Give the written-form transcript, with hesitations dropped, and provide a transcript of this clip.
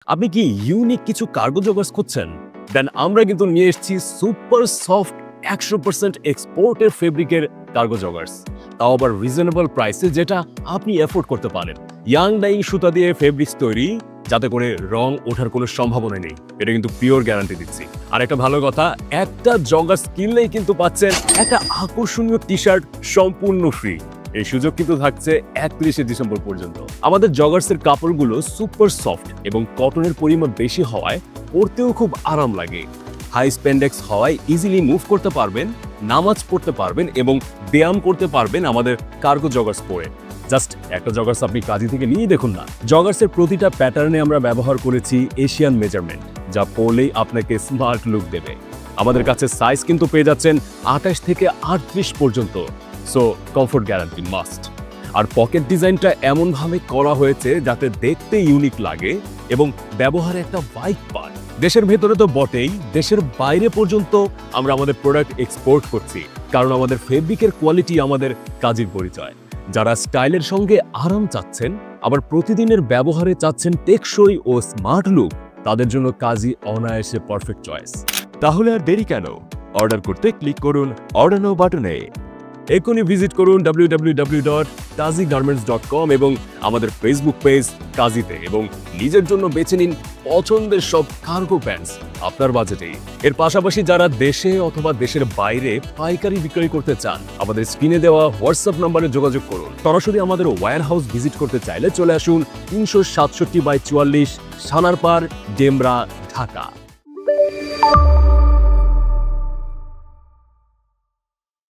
আপনি কি ইউনিক কিছু কার্গো জগার্স খুঁজছেন? দেন আমরা কিন্তু নিয়ে এসেছি সুপার সফট 100% এক্সপোর্টের ফেব্রিকের কার্গো জগার্স, তাও আবার রিজনেবল প্রাইসে, যেটা আপনি এফোর্ড করতে পারেন। ইয়াং ডাইং সুতা দিয়ে ফেব্রিক্স তৈরি, যাতে করে রং ওঠার কোনো সম্ভাবনা নেই। এটা কিন্তু পিওর গ্যারান্টি দিচ্ছি। আর একটা ভালো কথা, একটা জগার্স কিনলেই কিন্তু পাচ্ছেন একটা আকর্ষণীয় টি শার্ট সম্পূর্ণ ফ্রি। এই সুযোগ কিন্তু থাকছে 31শে ডিসেম্বর পর্যন্ত। আমাদের জগার্সের কাপড়গুলো সুপার সফট এবং কটনের পরিমাণ বেশি হওয়ায় পরতেও খুব আরাম লাগে। হাই স্প্যান্ডেক্স হওয়ায় ইজিলি মুভ করতে পারবেন, নামাজ পড়তে পারবেন এবং ব্যায়াম করতে পারবেন আমাদের কার্গো জগার্স পরে। জাস্ট একটা জগার্স আপনি কাজী থেকে নিয়েই দেখুন না। জগার্সের প্রতিটা প্যাটার্নে আমরা ব্যবহার করেছি এশিয়ান মেজারমেন্ট, যা পরলেই আপনাকে স্মার্ট লুক দেবে। আমাদের কাছে সাইজ কিন্তু পেয়ে যাচ্ছেন 28 থেকে 38 পর্যন্ত। So comfort guarantee must. আর পকেট ডিজাইনটা এমনভাবে করা হয়েছে যাতে দেখতে ইউনিক লাগে এবং ব্যবহারে একটা ভাইব পায়। দেশের ভেতরে তো বটেই, দেশের বাইরে পর্যন্ত আমরা আমাদের প্রোডাক্ট এক্সপোর্ট করছি, কারণ আমাদের ফেব্রিকের কোয়ালিটি আমাদের কাজের পরিচয়। যারা স্টাইলের সঙ্গে আরাম চাচ্ছেন, আবার প্রতিদিনের ব্যবহারে চাচ্ছেন টেকসই ও স্মার্ট লুক, তাদের জন্য কাজী অনায়াসে পারফেক্ট চয়েস। তাহলে আর দেরি কেন? অর্ডার করতে ক্লিক করুন অর্ডার নাও বাটনে। এখনই ভিজিট করুন www.kazigarments.com এবং আমাদের ফেসবুক পেজ কাজীতে, এবং নিজের জন্য বেছে নিন পছন্দের সব কার্গো প্যান্টস আপনার বাজেটেই। এর পাশাপাশি যারা দেশে অথবা দেশের বাইরে পাইকারি বিক্রয় করতে চান, আমাদের স্ক্রিনে দেওয়া হোয়াটসঅ্যাপ নম্বরে যোগাযোগ করুন। সরাসরি আমাদের ওয়্যার হাউস ভিজিট করতে চাইলে চলে আসুন 367/44 সানারপাড়, ডেমরা, ঢাকা।